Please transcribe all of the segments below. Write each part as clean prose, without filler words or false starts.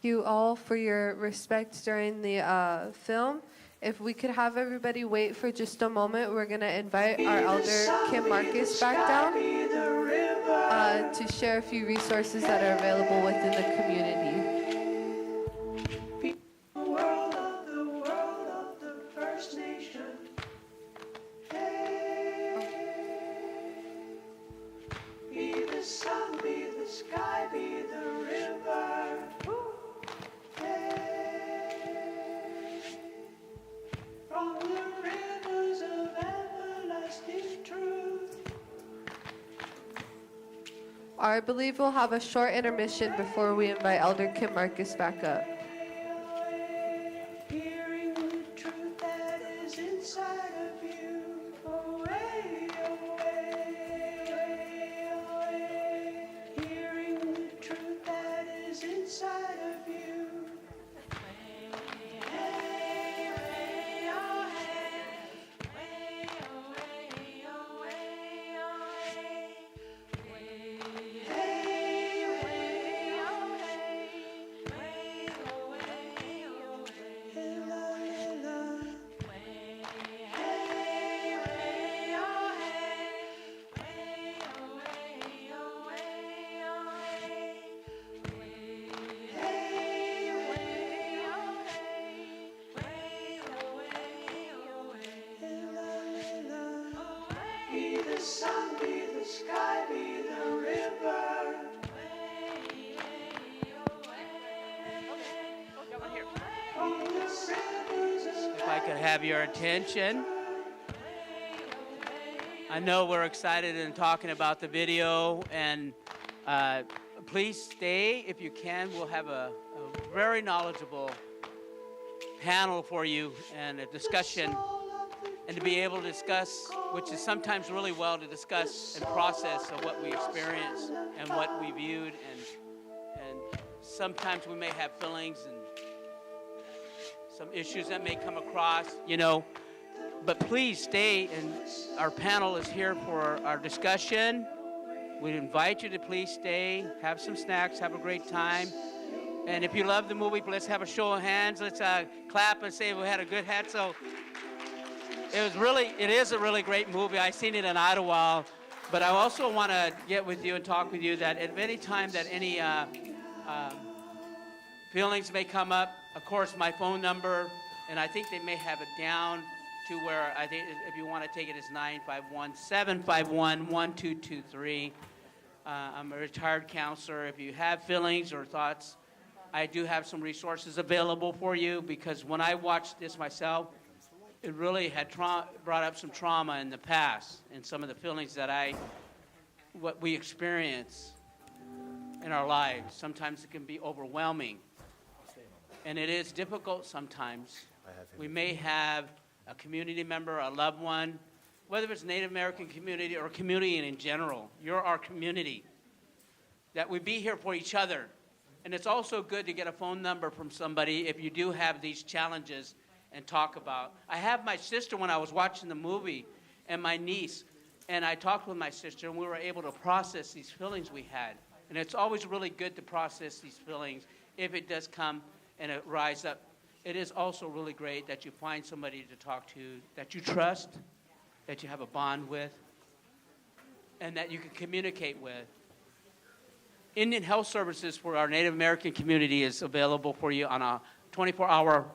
You all for your respect during the film. If we could have everybody wait for just a moment, we're going to invite our elder, Kim Marcus, back down to share a few resources that are available within the community. The world of the First Nation. Be the sun, be the sky, be the river. From the rivers of everlasting truth. I believe we'll have a short intermission before we invite Elder Kim Marcus back up. Hearing the truth that is inside of you. Away, away, away. Hearing the truth that is inside of you. Be the sun, be the sky, be the river. If I could have your attention. I know we're excited and talking about the video, and please stay if you can. We'll have a very knowledgeable panel for you and a discussion, and to be able to discuss, which is sometimes really well to discuss and process of what we experienced and what we viewed, and sometimes we may have feelings and some issues that may come across, but please stay, and our panel is here for our discussion. We invite you to please stay, have some snacks, have a great time. And if you love the movie, let's have a show of hands. Let's clap and say we had a good head. So it is a really great movie. I've seen it in Ottawa, but I also want to get with you and talk with you that at any time that any feelings may come up, of course, my phone number, and I think they may have it down to where I think if you want to take it is 951-751-1223. I'm a retired counselor. If you have feelings or thoughts, I do have some resources available for you, because when I watched this myself, it really had brought up some trauma in the past and some of the feelings that what we experience in our lives. Sometimes it can be overwhelming, and it is difficult sometimes. We may have a community member, a loved one, whether it's Native American community or community in general. You're our community, that we be here for each other. And it's also good to get a phone number from somebody if you do have these challenges and talk about. I have my sister when I was watching the movie, and my niece, and I talked with my sister, and we were able to process these feelings we had. And it's always really good to process these feelings if it does come and it rise up. It is also really great that you find somebody to talk to that you trust, that you have a bond with, and that you can communicate with. Indian Health Services for our Native American community is available for you on a 24-hour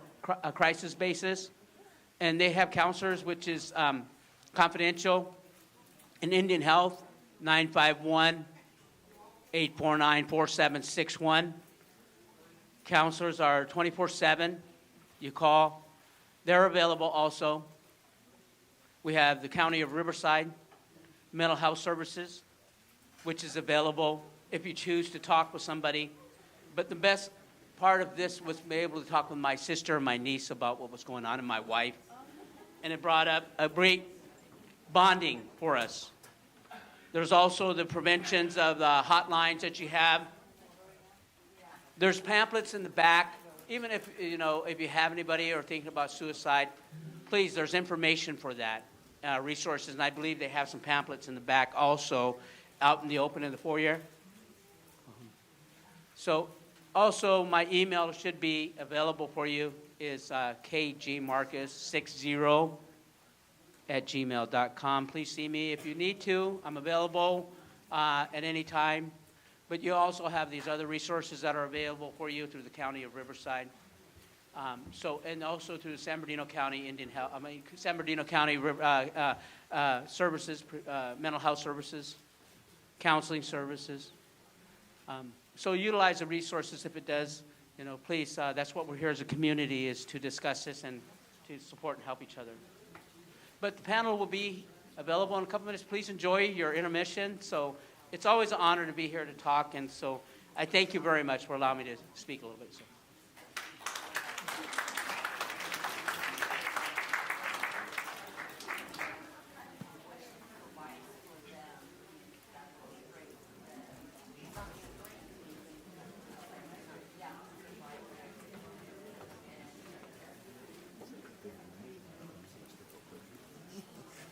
crisis basis. And they have counselors, which is confidential. In Indian Health, 951-849-4761. Counselors are 24/7. You call. They're available also. We have the County of Riverside Mental Health Services, which is available if you choose to talk with somebody. But the best part of this was being able to talk with my sister and my niece about what was going on, and my wife. And it brought up a great bonding for us. There's also the preventions of the hotlines that you have. There's pamphlets in the back. Even if you have anybody or thinking about suicide, please, there's information for that, resources. And I believe they have some pamphlets in the back also out in the open in the foyer. So Also, my email should be available for you, is kgmarcus60@gmail.com. Please see me if you need to. I'm available at any time. But you also have these other resources that are available for you through the County of Riverside. And also through the San Bernardino County San Bernardino County services, mental health services, counseling services. So utilize the resources if it does. Please, that's what we're here as a community, is to discuss this and to support and help each other. But the panel will be available in a couple minutes. Please enjoy your intermission. So it's always an honor to be here to talk, and so I thank you very much for allowing me to speak a little bit. So.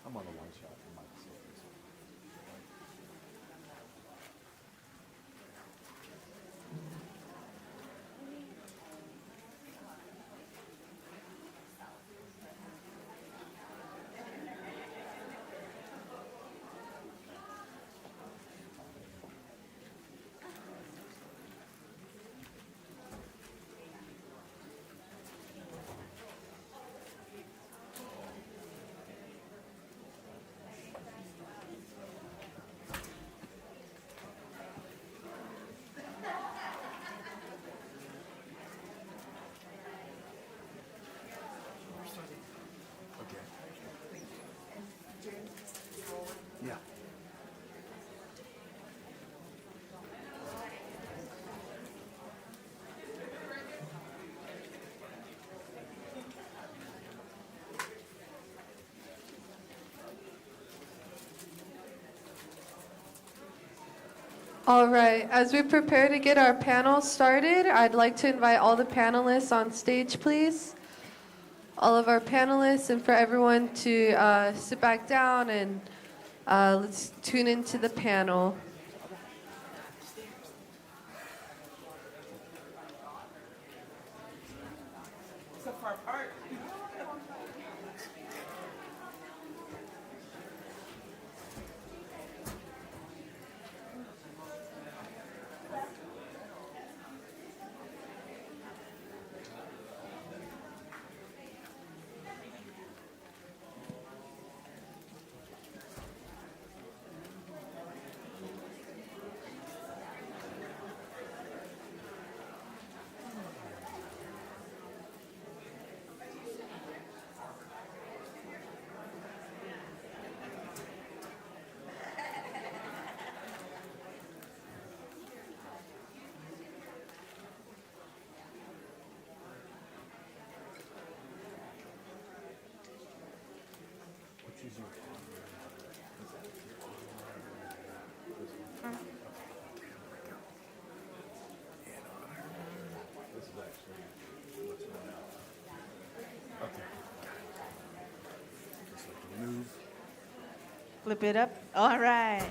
I'm on a one shot for my facilities. Yeah. All right, as we prepare to get our panel started, I'd like to invite all the panelists on stage, please. All of our panelists, and for everyone to sit back down and let's tune into the panel. Flip it up. All right.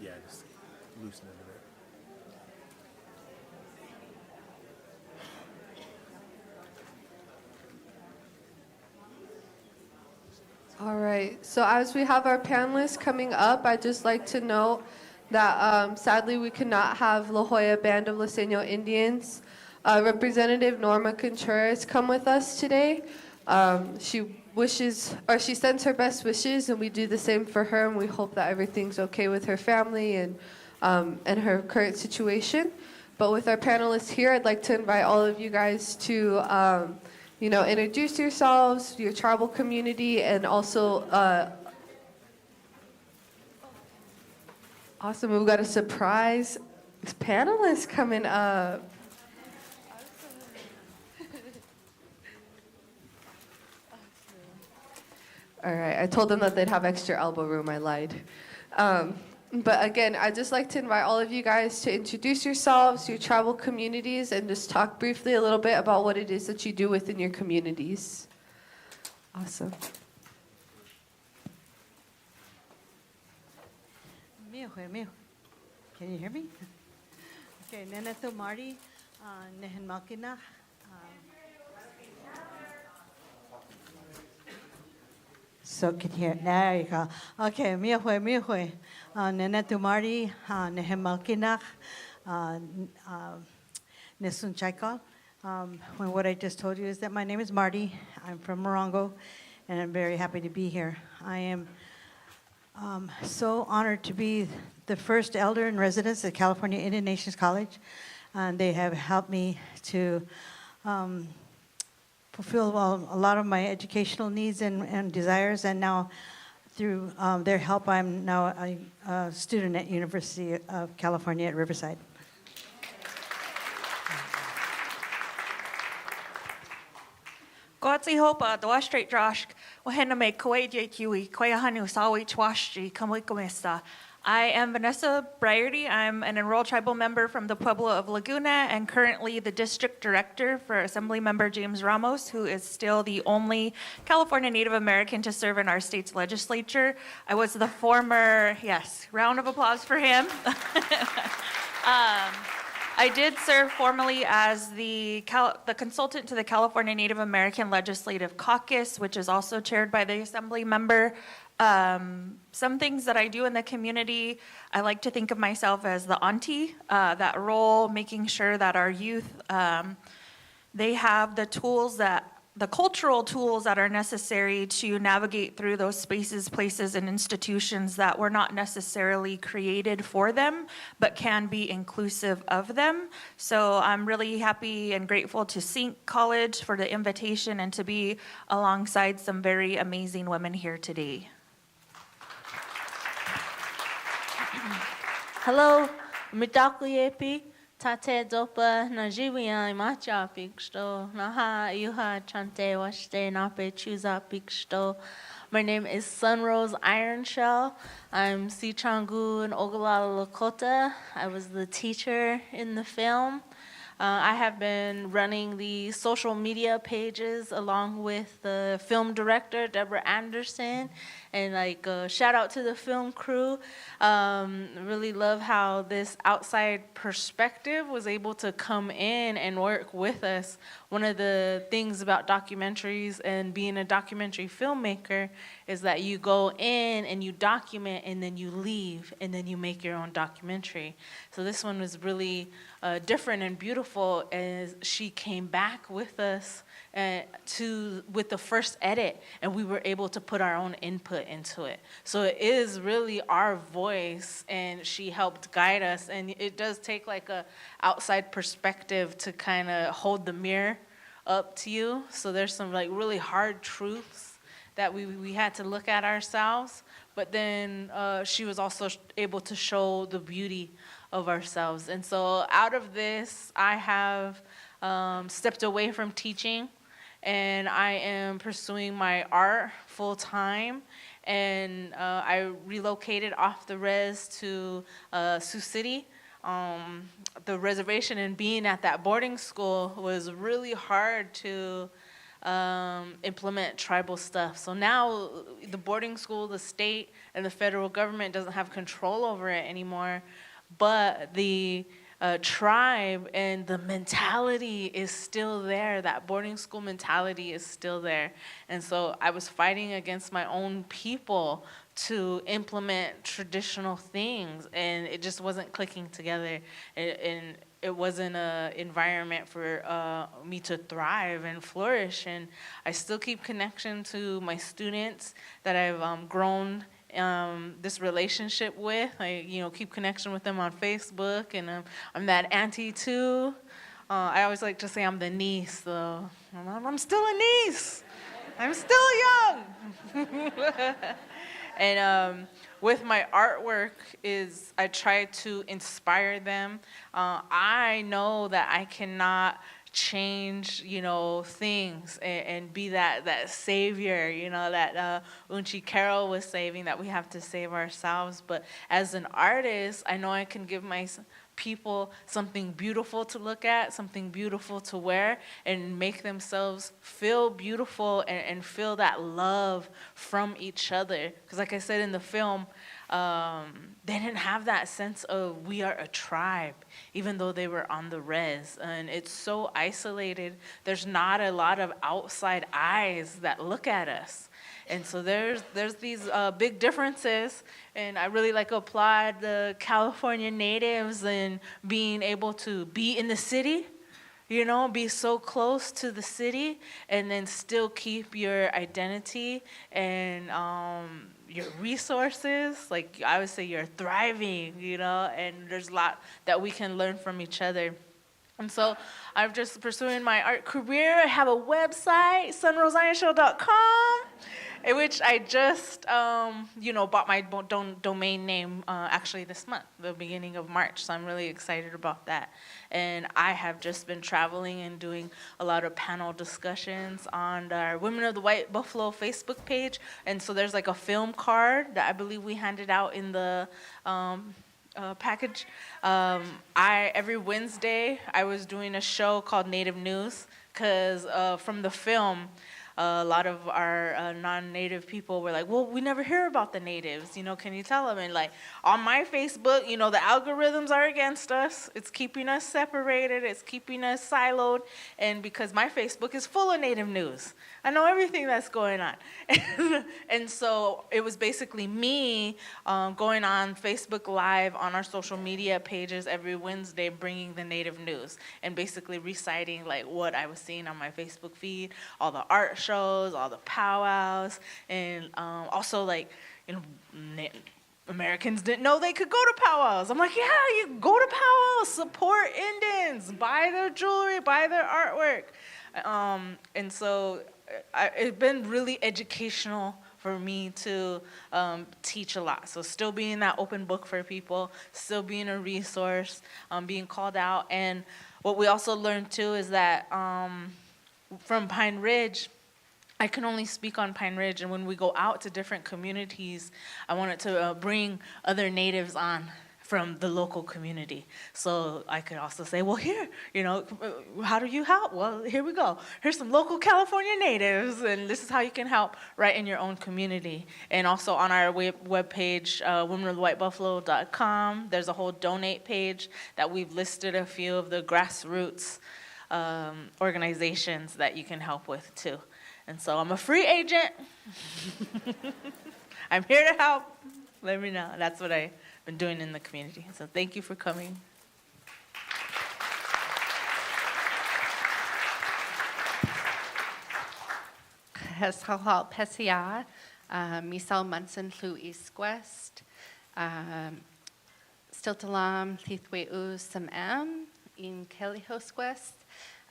Yeah, just loosen it a bit. All right, so as we have our panelists coming up, I'd just like to note that sadly we could not have La Jolla Band of Luiseño Indians. Representative Norma Contreras come with us today. She sends her best wishes, and we do the same for her, and we hope that everything's okay with her family and her current situation. But with our panelists here, I'd like to invite all of you guys to introduce yourselves, your tribal community, and also Awesome. We've got a surprise panelist coming up. All right. I told them that they'd have extra elbow room. I lied. But again, I'd just like to invite all of you guys to introduce yourselves, your tribal communities, and just talk briefly a little bit about what it is that you do within your communities. Awesome. Can you hear me? Okay, Nenetu Marty, Nehen Malkina. So can you hear? There you go. Okay, Miahui. Nenetu Marty, Nehen Malkina, Nesun Chaikal. What I just told you is that my name is Marty. I'm from Morongo, and I'm very happy to be here. I am so honored to be the first elder in residence at California Indian Nations College. And they have helped me to fulfill a lot of my educational needs and desires. And now through their help, I'm now a student at University of California at Riverside. Godzi hopa doa straight Josh wahena me koedia kiwi koehanu sawi chwashji kamwikamista. I am Vanessa Briarty. I'm an enrolled tribal member from the Pueblo of Laguna and currently the district director for Assembly Member James Ramos, who is still the only California Native American to serve in our state's legislature. I was the former, yes, round of applause for him. I did serve formally as the consultant to the California Native American Legislative Caucus, which is also chaired by the Assembly member. Some things that I do in the community, I like to think of myself as the auntie, that role, making sure that our youth, they have the tools the cultural tools that are necessary to navigate through those spaces, places, and institutions that were not necessarily created for them, but can be inclusive of them. So I'm really happy and grateful to Sink College for the invitation and to be alongside some very amazing women here today. Hello, Mitakuyepi. Tate dopa Najiwian macha piksto naha yuha chante washte nape chuza piksto. My name is Sunrose Ironshell. I'm Sichangu and Ogallala Lakota. I was the teacher in the film. I have been running the social media pages along with the film director, Deborah Anderson, and shout out to the film crew. Really love how this outside perspective was able to come in and work with us. One of the things about documentaries and being a documentary filmmaker is that you go in and you document and then you leave and then you make your own documentary. So this one was really different and beautiful as she came back with us with the first edit, and we were able to put our own input into it. So it is really our voice, and she helped guide us, and it does take like a outside perspective to kind of hold the mirror up to you. So there's some like really hard truths that we had to look at ourselves, but then she was also able to show the beauty of ourselves. And so out of this, I have stepped away from teaching, and I am pursuing my art full time. And I relocated off the res to Sioux City. The reservation and being at that boarding school was really hard to implement tribal stuff. So now the boarding school, the state, and the federal government doesn't have control over it anymore, but the tribe and the mentality is still there. That boarding school mentality is still there. And so I was fighting against my own people to implement traditional things, and it just wasn't clicking together. And it wasn't an environment for me to thrive and flourish. And I still keep connection to my students that I've grown this relationship with. I keep connection with them on Facebook, and I'm that auntie too. I always like to say I'm the niece, though. I'm still a niece. I'm still young. And with my artwork is I try to inspire them. I know that I cannot change, things and be that savior, that Unchi Carol was saving, that we have to save ourselves. But as an artist, I know I can give my people something beautiful to look at, something beautiful to wear, and make themselves feel beautiful and feel that love from each other. Because like I said in the film, they didn't have that sense of we are a tribe, even though they were on the res. And it's so isolated. There's not a lot of outside eyes that look at us. And so there's these big differences, and I really applaud the California natives in being able to be in the city, be so close to the city, and then still keep your identity and your resources. Like I would say, you're thriving, and there's a lot that we can learn from each other. And so I'm just pursuing my art career. I have a website, sunroseionshow.com, in which I just, bought my domain name actually this month, the beginning of March. So I'm really excited about that. And I have just been traveling and doing a lot of panel discussions on our Women of the White Buffalo Facebook page. And so there's a film card that I believe we handed out in the package. Every Wednesday I was doing a show called Native News, because from the film, a lot of our non-native people were like, well, we never hear about the natives, can you tell them? And on my Facebook, the algorithms are against us. It's keeping us separated. It's keeping us siloed. And because my Facebook is full of native news, I know everything that's going on. And so it was basically me going on Facebook Live on our social media pages every Wednesday, bringing the native news and basically reciting what I was seeing on my Facebook feed, all the art shows, all the powwows, and also Americans didn't know they could go to powwows. I'm like, yeah, you go to powwows, support Indians, buy their jewelry, buy their artwork. And so it's been really educational for me to teach a lot. So still being that open book for people, still being a resource, being called out. And what we also learned too is that from Pine Ridge, I can only speak on Pine Ridge, and when we go out to different communities, I wanted to bring other natives on from the local community. So I could also say, well, here, how do you help? Well, here we go. Here's some local California natives, and this is how you can help right in your own community. And also on our webpage, womenofthewhitebuffalo.com, there's a whole donate page that we've listed a few of the grassroots organizations that you can help with too. And so I'm a free agent. I'm here to help. Let me know. That's what I've been doing in the community. So thank you for coming. Heshalhal Pesia, Misal Munson Flu East West, Stiltalam Thithweu Samam in Kelihos West.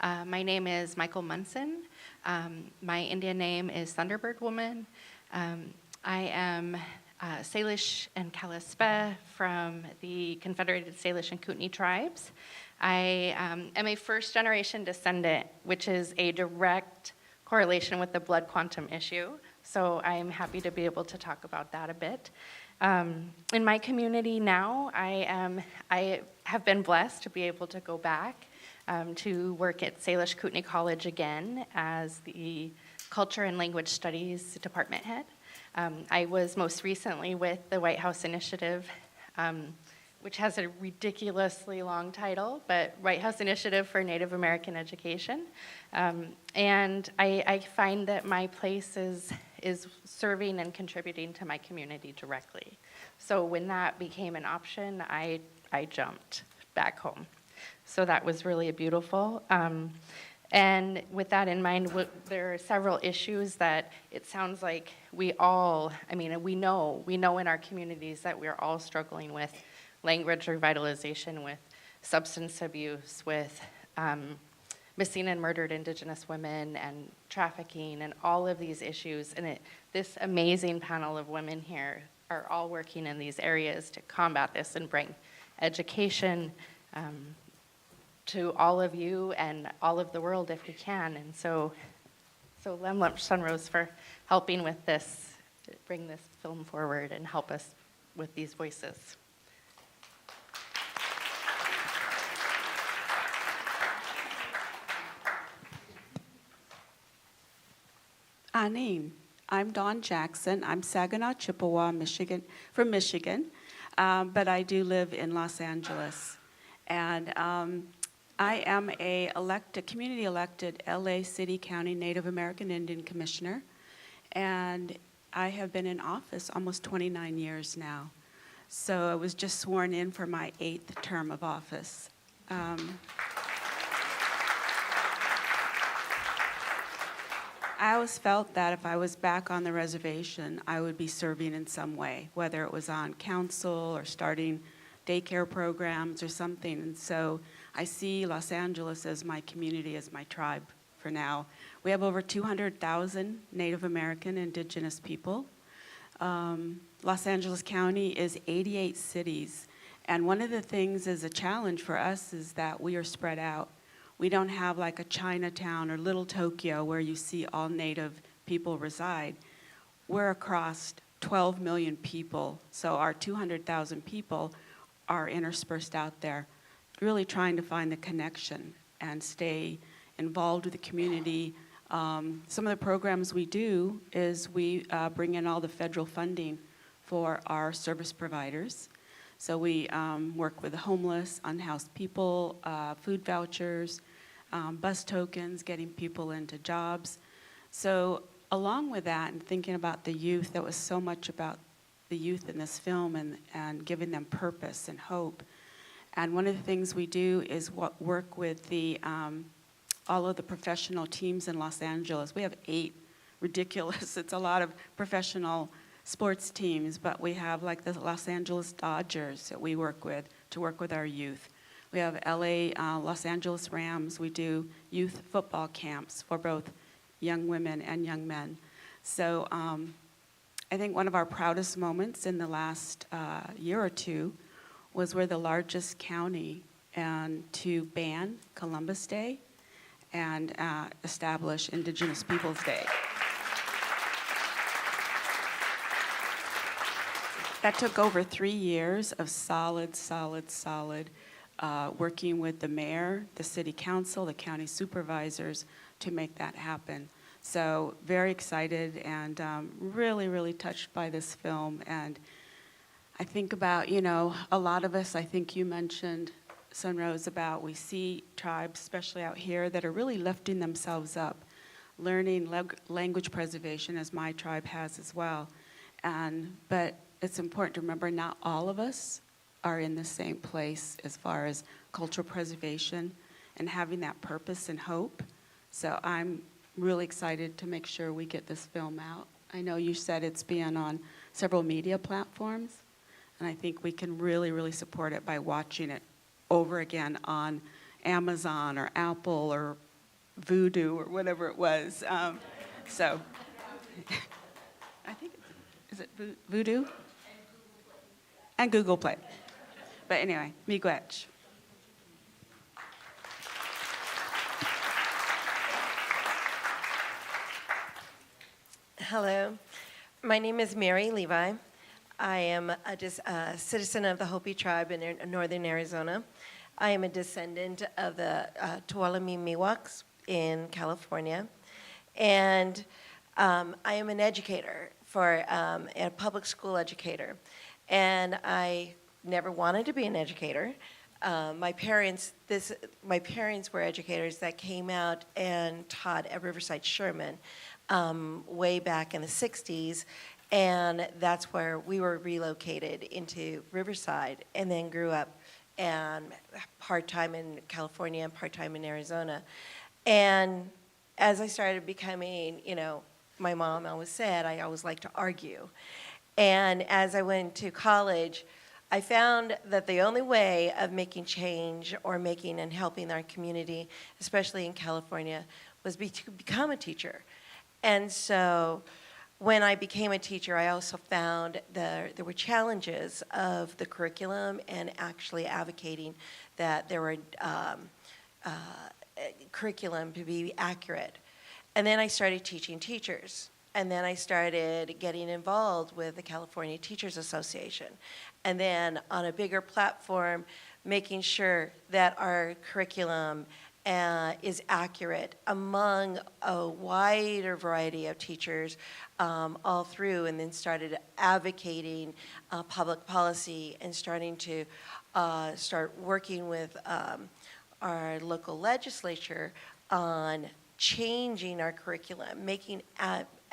My name is Michael Munson. My Indian name is Thunderbird Woman. I am Salish and Kalispel from the Confederated Salish and Kootenai tribes. I am a first-generation descendant, which is a direct correlation with the blood quantum issue. So I am happy to be able to talk about that a bit. In my community now, I have been blessed to be able to go back to work at Salish Kootenai College again as the Culture and Language Studies Department head. I was most recently with the White House Initiative, which has a ridiculously long title, but White House Initiative for Native American Education. And I find that my place is serving and contributing to my community directly. So when that became an option, I jumped back home. So that was really beautiful. And with that in mind, there are several issues that it sounds like we know in our communities that we're all struggling with: language revitalization, with substance abuse, with missing and murdered Indigenous women and trafficking and all of these issues. And this amazing panel of women here are all working in these areas to combat this and bring education to all of you and all of the world if we can. And so Lem Lump Sunrose for helping with this, bring this film forward and help us with these voices. Anim. I'm Dawn Jackson. I'm Saginaw, Chippewa, Michigan, from Michigan, but I do live in Los Angeles. And I am a community-elected LA City County Native American Indian Commissioner, and I have been in office almost 29 years now. So I was just sworn in for my 8th term of office. I always felt that if I was back on the reservation, I would be serving in some way, whether it was on council or starting daycare programs or something. And so I see Los Angeles as my community, as my tribe for now. We have over 200,000 Native American Indigenous people. Los Angeles County is 88 cities. And one of the things is a challenge for us is that we are spread out. We don't have like a Chinatown or Little Tokyo where you see all Native people reside. We're across 12 million people, so our 200,000 people are interspersed out there, really trying to find the connection and stay involved with the community. Some of the programs we do is we bring in all the federal funding for our service providers. So we work with the homeless, unhoused people, food vouchers, bus tokens, getting people into jobs. So along with that and thinking about the youth, that was so much about the youth in this film and giving them purpose and hope. And one of the things we do is work with the all of the professional teams in Los Angeles. We have 8 ridiculous, it's a lot of professional sports teams, but we have like the Los Angeles Dodgers that we work with to work with our youth. We have Los Angeles Rams. We do youth football camps for both young women and young men. So I think one of our proudest moments in the last year or two was we're the largest county to ban Columbus Day and establish Indigenous Peoples Day. That took over 3 years of solid working with the mayor, the city council, the county supervisors to make that happen. So very excited and really touched by this film. And I think about, a lot of us, I think you mentioned, Sunrose, about we see tribes, especially out here, that are really lifting themselves up, learning language preservation, as my tribe has as well. But it's important to remember not all of us are in the same place as far as cultural preservation and having that purpose and hope. So I'm really excited to make sure we get this film out. I know you said it's being on several media platforms, and I think we can really support it by watching it over again on Amazon or Apple or Vudu or whatever it was. So I think, is it Vudu? And Google Play. But anyway, miigwech. Hello, my name is Mary Levi. I am a citizen of the Hopi tribe in northern Arizona. I am a descendant of the Tuolumne Miwoks in California. And I am an educator, a public school educator. And I never wanted to be an educator. My parents were educators that came out and taught at Riverside Sherman way back in the 60s. And that's where we were relocated into Riverside and then grew up and part-time in California and part-time in Arizona. And as I started becoming, my mom always said, I always like to argue. And as I went to college, I found that the only way of making change or making and helping our community, especially in California, was to become a teacher. And so when I became a teacher, I also found there were challenges of the curriculum and actually advocating that there were curriculum to be accurate. And then I started teaching teachers. And then I started getting involved with the California Teachers Association. And then on a bigger platform, making sure that our curriculum is accurate among a wider variety of teachers all through, and then started advocating public policy and starting to start working with our local legislature on changing our curriculum,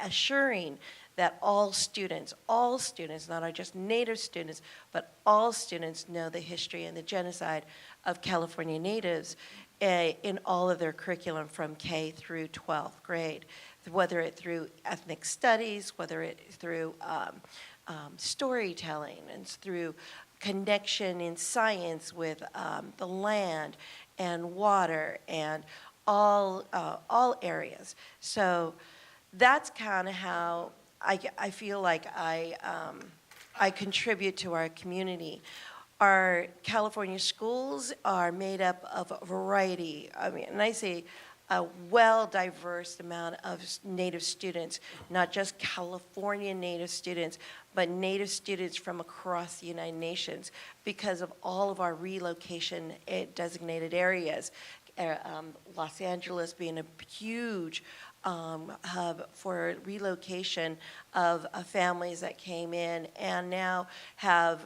assuring that all students, not just Native students, but all students know the history and the genocide of California Natives in all of their curriculum from K through 12th grade, whether it through ethnic studies, whether it through storytelling, and through connection in science with the land and water and all areas. So that's kind of how I feel like I contribute to our community. Our California schools are made up of a variety, and I say a well-diverse amount of Native students, not just California Native students, but Native students from across the United Nations because of all of our relocation designated areas. Los Angeles being a huge hub for relocation of families that came in and now have,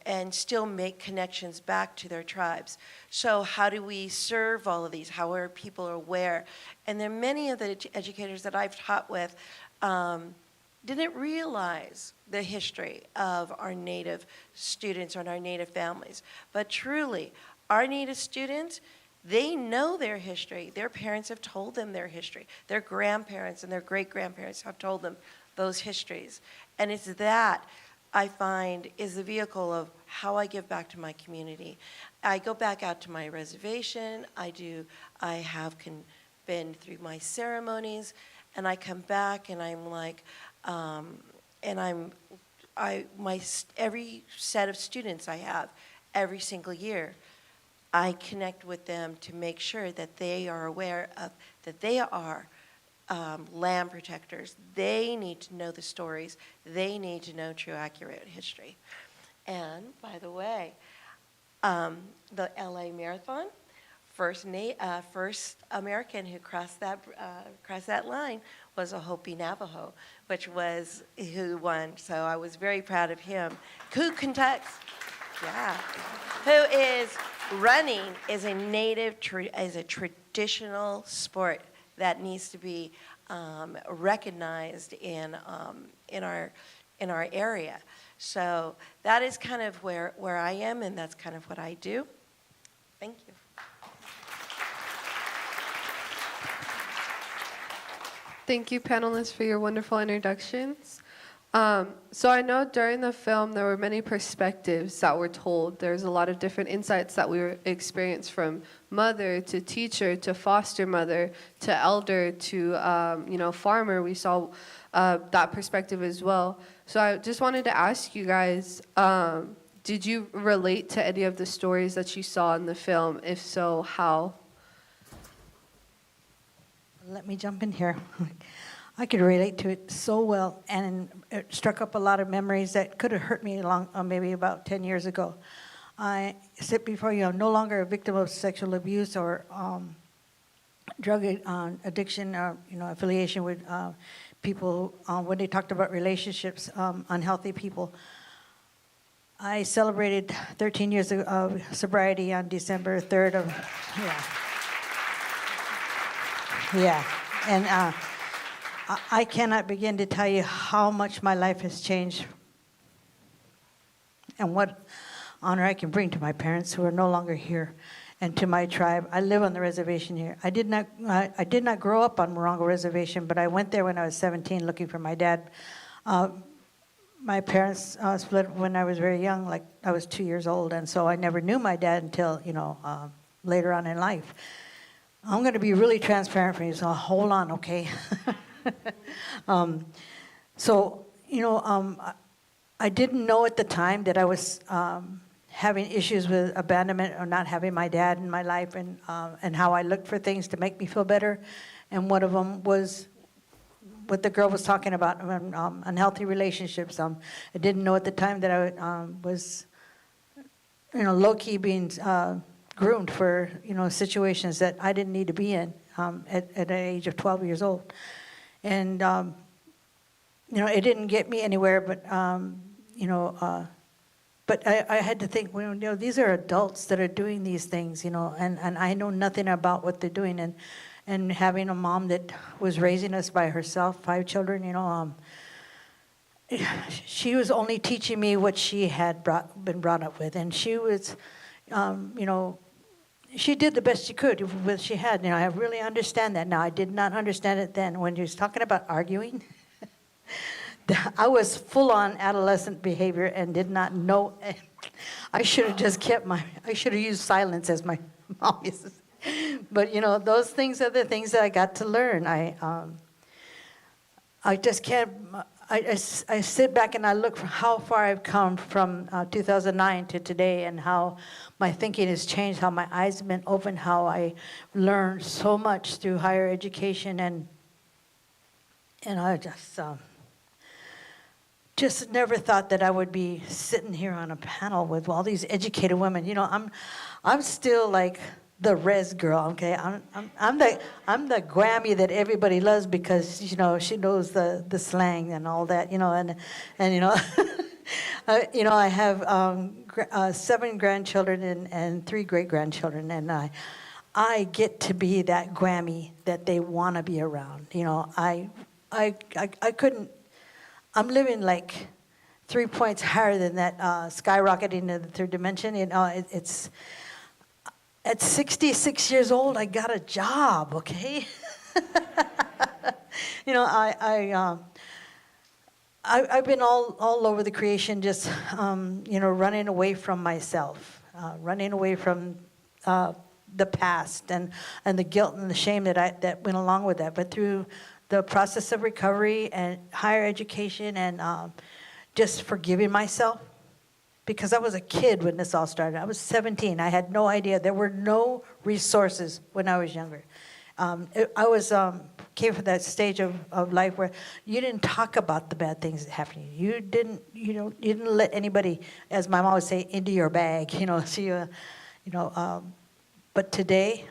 and still make connections back to their tribes. So how do we serve all of these? How are people aware? And there are many of the educators that I've taught with didn't realize the history of our Native students and our Native families. But truly, our Native students, they know their history. Their parents have told them their history. Their grandparents and their great-grandparents have told them those histories. And it's that I find is the vehicle of how I give back to my community. I go back out to my reservation. I have been through my ceremonies, and I come back and I'm like, every set of students I have every single year, I connect with them to make sure that they are aware of that they are land protectors. They need to know the stories. They need to know true, accurate history. And by the way, the LA Marathon, first American who crossed that line was a Hopi Navajo, who won. So I was very proud of him. Who conducts? Yeah. Who is running is a traditional sport that needs to be recognized in our area. So that is kind of where I am, and that's kind of what I do. Thank you. Thank you, panelists, for your wonderful introductions. So I know during the film there were many perspectives that were told. There's a lot of different insights that we experienced, from mother to teacher to foster mother to elder to farmer. We saw that perspective as well. So I just wanted to ask you guys, did you relate to any of the stories that you saw in the film? If so, how? Let me jump in here. I could relate to it so well, and it struck up a lot of memories that could have hurt me maybe about 10 years ago. I sit before you, I'm no longer a victim of sexual abuse or drug addiction or affiliation with people. When they talked about relationships, unhealthy people. I celebrated 13 years of sobriety on December 3rd of, yeah. And I cannot begin to tell you how much my life has changed and what honor I can bring to my parents who are no longer here and to my tribe. I live on the reservation here. I did not grow up on Morongo Reservation, but I went there when I was 17 looking for my dad. my parents split when I was very young, like I was 2 years old, and so I never knew my dad until, later on in life. I'm going to be really transparent for you, so hold on, okay? So, I didn't know at the time that I was having issues with abandonment or not having my dad in my life, and how I looked for things to make me feel better. And one of them was what the girl was talking about, unhealthy relationships. I didn't know at the time that I was, low-key being groomed for, situations that I didn't need to be in at an age of 12 years old. And, it didn't get me anywhere, but, but I had to think, these are adults that are doing these things, and I know nothing about what they're doing. And having a mom that was raising us by herself, 5 children, she was only teaching me what she had been brought up with. And she was, she did the best she could with what she had. I really understand that now. I did not understand it then. When she was talking about arguing, I was full on adolescent behavior and did not know. I should have just I should have used silence, as my mom used to say. But, those things are the things that I got to learn. I just can't, I sit back and I look for how far I've come from 2009 to today, and how my thinking has changed, how my eyes have been opened, how I learned so much through higher education, and I just never thought that I would be sitting here on a panel with all these educated women. I'm still like the res girl, okay? I'm the Grammy that everybody loves because she knows the slang and all that, and I have 7 grandchildren and 3 great grandchildren, and I get to be that Grammy that they want to be around. I couldn't. I'm living like 3 points higher than that, skyrocketing into the 3rd dimension. It's at 66 years old, I got a job, okay? I've been all over the creation, just running away from myself, running away from the past and the guilt and the shame that went along with that. But through the process of recovery and higher education and just forgiving myself, because I was a kid when this all started. I was 17. I had no idea. There were no resources when I was younger. I came from that stage of life where you didn't talk about the bad things that happened to you. You didn't let anybody, as my mom would say, into your bag. But today,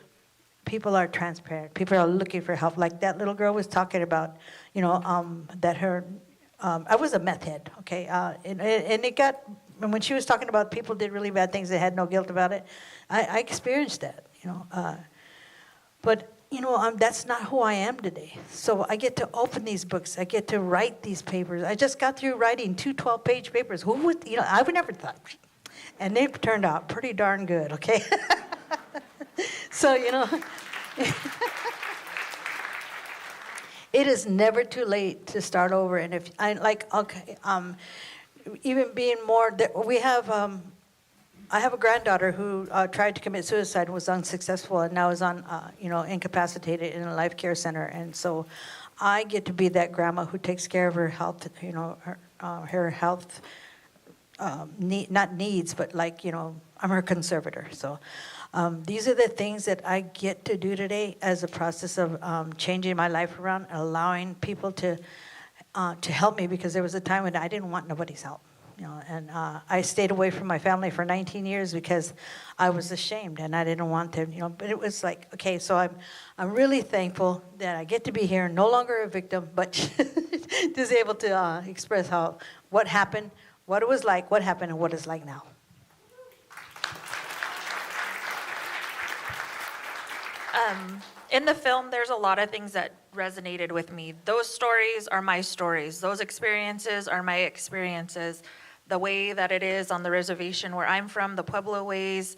people are transparent. People are looking for help. Like that little girl was talking about, that her. I was a meth head, okay, and it got. And when she was talking about people did really bad things, they had no guilt about it, I experienced that, But, that's not who I am today. So I get to open these books. I get to write these papers. I just got through writing 2 12-page papers. Who would, I would never thought. And they've turned out pretty darn good, okay? So, it is never too late to start over. And if even being more, I have a granddaughter who tried to commit suicide and was unsuccessful, and now is on, incapacitated in a life care center. And so I get to be that grandma who takes care of her health, her health, not needs, but I'm her conservator. So these are the things that I get to do today as a process of changing my life around, allowing people to help me, because there was a time when I didn't want nobody's help, and I stayed away from my family for 19 years because I was ashamed and I didn't want to, but it was like, okay, so I'm really thankful that I get to be here, no longer a victim, but just able to express what happened, what it was like, what happened, and what it's like now. In the film, there's a lot of things that resonated with me. Those stories are my stories. Those experiences are my experiences. The way that it is on the reservation where I'm from, the Pueblo ways,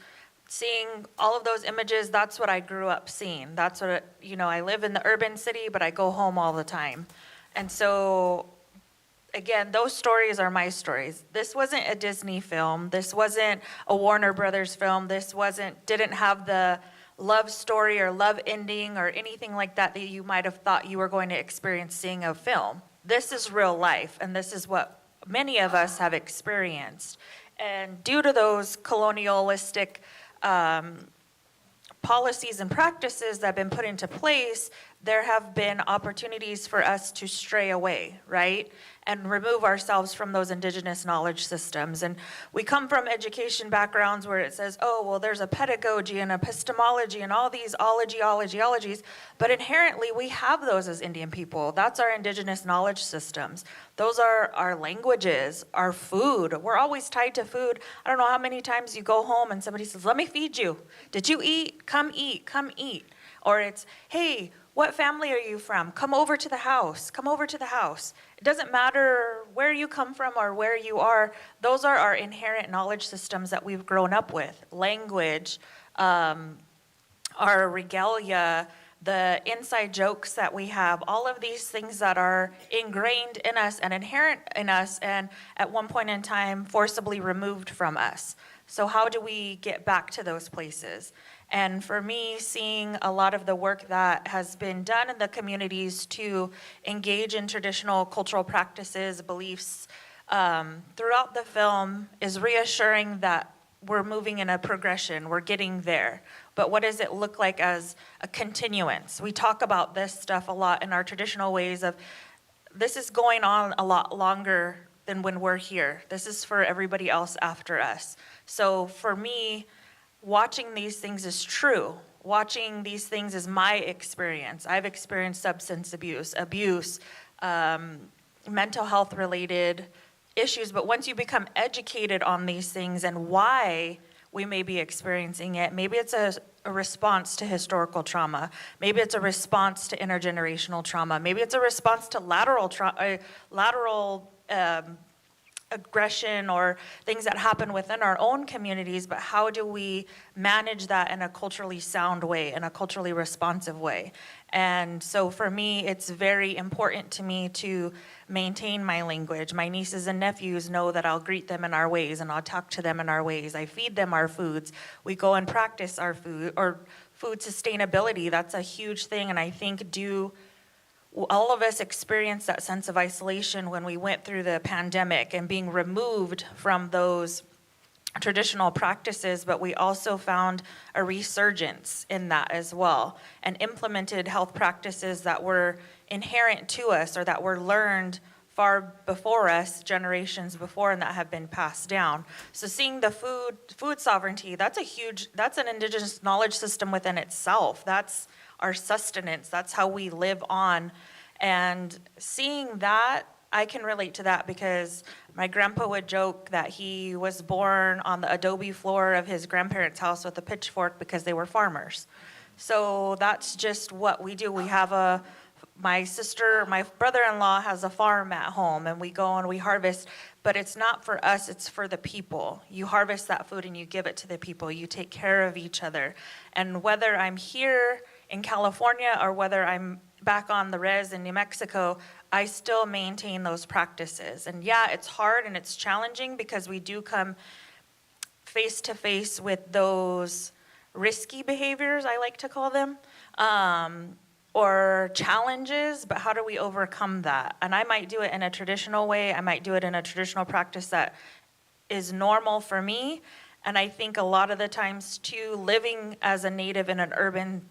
seeing all of those images, that's what I grew up seeing. That's what, I live in the urban city, but I go home all the time. And so again, those stories are my stories. This wasn't a Disney film. This wasn't a Warner Brothers film. This didn't have the love story or love ending or anything like that that you might have thought you were going to experience seeing a film. This is real life, and this is what many of us have experienced. And due to those colonialistic policies and practices that have been put into place, there have been opportunities for us to stray away, right? And remove ourselves from those indigenous knowledge systems. And we come from education backgrounds where it says, oh, well, there's a pedagogy and epistemology and all these ologies, but inherently we have those as Indian people. That's our indigenous knowledge systems. Those are our languages, our food. We're always tied to food. I don't know how many times you go home and somebody says, let me feed you. Did you eat? Come eat, come eat. Or it's, hey, what family are you from? Come over to the house. Come over to the house. It doesn't matter where you come from or where you are. Those are our inherent knowledge systems that we've grown up with. Language, our regalia, the inside jokes that we have, all of these things that are ingrained in us and inherent in us and at one point in time forcibly removed from us. So how do we get back to those places? And for me, seeing a lot of the work that has been done in the communities to engage in traditional cultural practices, beliefs, throughout the film is reassuring that we're moving in a progression, we're getting there. But what does it look like as a continuance? We talk about this stuff a lot in our traditional ways of, this is going on a lot longer than when we're here. This is for everybody else after us. So for me, watching these things is true. Watching these things is my experience. I've experienced substance abuse, mental health related issues, but once you become educated on these things and why we may be experiencing it, maybe it's a response to historical trauma, maybe it's a response to intergenerational trauma, maybe it's a response to lateral aggression or things that happen within our own communities, but how do we manage that in a culturally sound way, in a culturally responsive way? And so for me, it's very important to me to maintain my language. My nieces and nephews know that I'll greet them in our ways and I'll talk to them in our ways. I feed them our foods. We go and practice our food or food sustainability. That's a huge thing, and I think all of us experienced that sense of isolation when we went through the pandemic and being removed from those traditional practices, but we also found a resurgence in that as well and implemented health practices that were inherent to us or that were learned far before us, generations before, and that have been passed down. So seeing the food sovereignty, that's an indigenous knowledge system within itself. That's our sustenance. That's how we live on. And seeing that, I can relate to that because my grandpa would joke that he was born on the adobe floor of his grandparents' house with a pitchfork because they were farmers. So that's just what we do. We have my brother-in-law has a farm at home, and we go and we harvest, but it's not for us, it's for the people. You harvest that food and you give it to the people. You take care of each other. And whether I'm here in California or whether I'm back on the res in New Mexico, I still maintain those practices. And yeah, it's hard and it's challenging because we do come face to face with those risky behaviors, I like to call them, or challenges, but how do we overcome that? And I might do it in a traditional way. I might do it in a traditional practice that is normal for me. And I think a lot of the times too, living as a native in an urban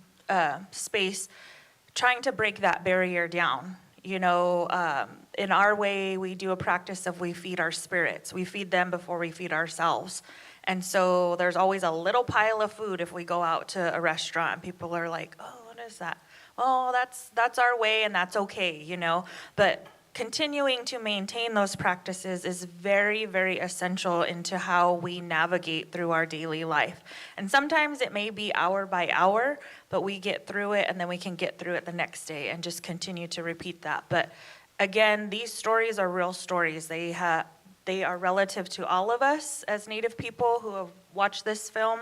space, trying to break that barrier down. In our way, we do a practice of we feed our spirits. We feed them before we feed ourselves. And so there's always a little pile of food if we go out to a restaurant. People are like, oh, what is that? Oh, that's our way and that's okay, But continuing to maintain those practices is very, very essential into how we navigate through our daily life. And sometimes it may be hour by hour, but we get through it and then we can get through it the next day and just continue to repeat that. But again, these stories are real stories. They are relative to all of us as Native people who have watched this film.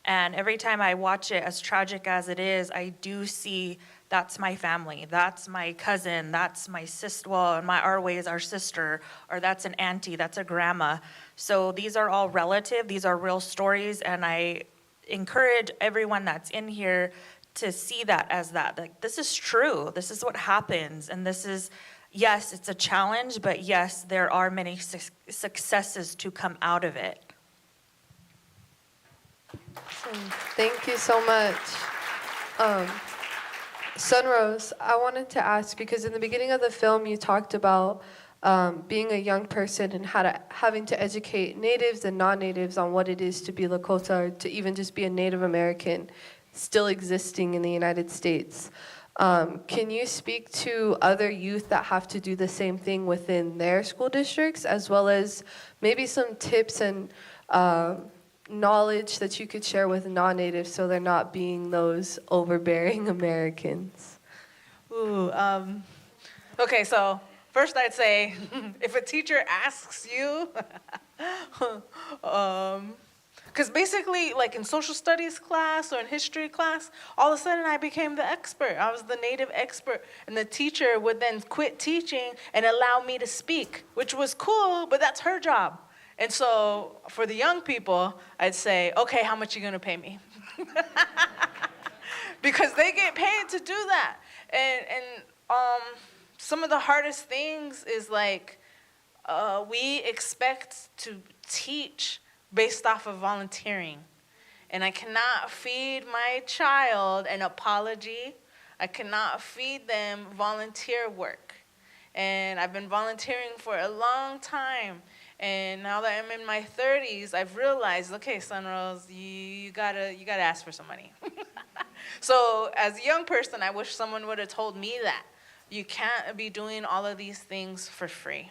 And every time I watch it, as tragic as it is, I do see that's my family, that's my cousin, that's my sister, well, in our way is our sister, or that's an auntie, that's a grandma. So these are all relative, these are real stories, and I encourage everyone that's in here to see that as that. Like, this is true, this is what happens, and this is, yes, it's a challenge, but yes, there are many successes to come out of it. Thank you so much. Sunrose, I wanted to ask, because in the beginning of the film you talked about being a young person and having to educate natives and non-natives on what it is to be Lakota, or to even just be a Native American still existing in the United States. Can you speak to other youth that have to do the same thing within their school districts, as well as maybe some tips and knowledge that you could share with non-natives so they're not being those overbearing Americans? Ooh, okay, so first I'd say, if a teacher asks you, because basically, like in social studies class or in history class, all of a sudden I became the expert. I was the native expert, and the teacher would then quit teaching and allow me to speak, which was cool, but that's her job. And so for the young people, I'd say, okay, how much are you gonna pay me? Because they get paid to do that. And some of the hardest things is like, we expect to teach based off of volunteering. And I cannot feed my child an apology. I cannot feed them volunteer work. And I've been volunteering for a long time. And now that I'm in my 30s, I've realized, okay, Sunrose, you gotta ask for some money. So as a young person, I wish someone would have told me that. You can't be doing all of these things for free.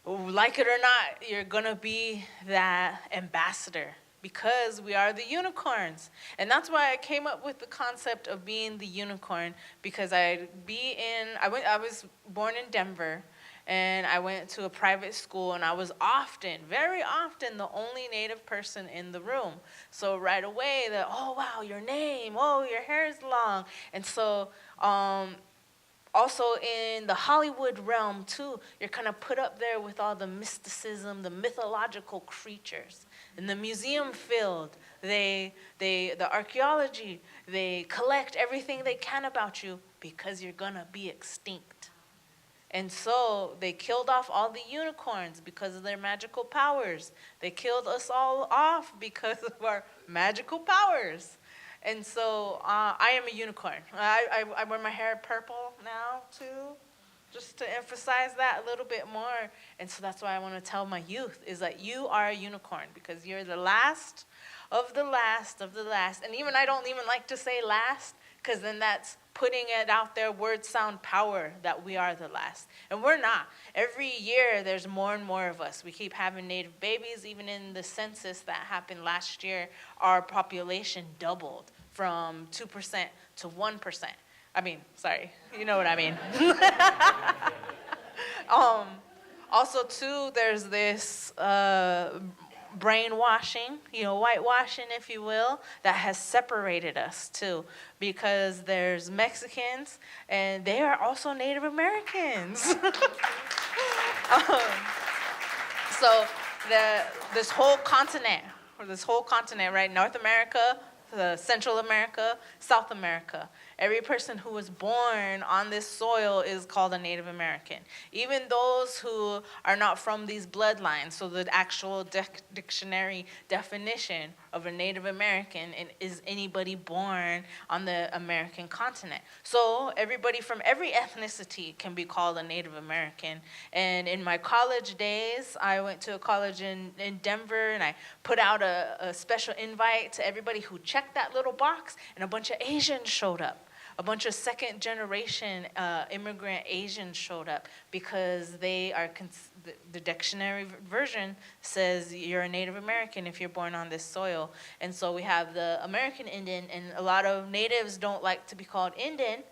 Like it or not, you're gonna be that ambassador, because we are the unicorns. And that's why I came up with the concept of being the unicorn, because I was born in Denver, and I went to a private school, and I was very often, the only Native person in the room. So right away, oh wow, your name, oh, your hair is long. And so, also in the Hollywood realm too, you're kind of put up there with all the mysticism, the mythological creatures. In the museum field, the archaeology, they collect everything they can about you because you're gonna be extinct. And so they killed off all the unicorns because of their magical powers. They killed us all off because of our magical powers. And so I am a unicorn. I wear my hair purple now too, just to emphasize that a little bit more. And so that's why I want to tell my youth is that you are a unicorn, because you're the last of the last of the last. And I don't even like to say last, because then that's putting it out there, words sound power, that we are the last. And we're not. Every year there's more and more of us. We keep having Native babies. Even in the census that happened last year, our population doubled from 2% to 1%. I mean, sorry, you know what I mean. Also, too, there's this brainwashing, whitewashing, if you will, that has separated us, too, because there's Mexicans, and they are also Native Americans. So this whole continent, right, North America, Central America, South America. Every person who was born on this soil is called a Native American. Even those who are not from these bloodlines, so the actual dictionary definition of a Native American is anybody born on the American continent. So everybody from every ethnicity can be called a Native American. And in my college days, I went to a college in Denver, and I put out a special invite to everybody who checked that little box, and a bunch of Asians showed up. A bunch of second-generation immigrant Asians showed up, because they are the dictionary version says you're a Native American if you're born on this soil. And so we have the American Indian, and a lot of natives don't like to be called Indian,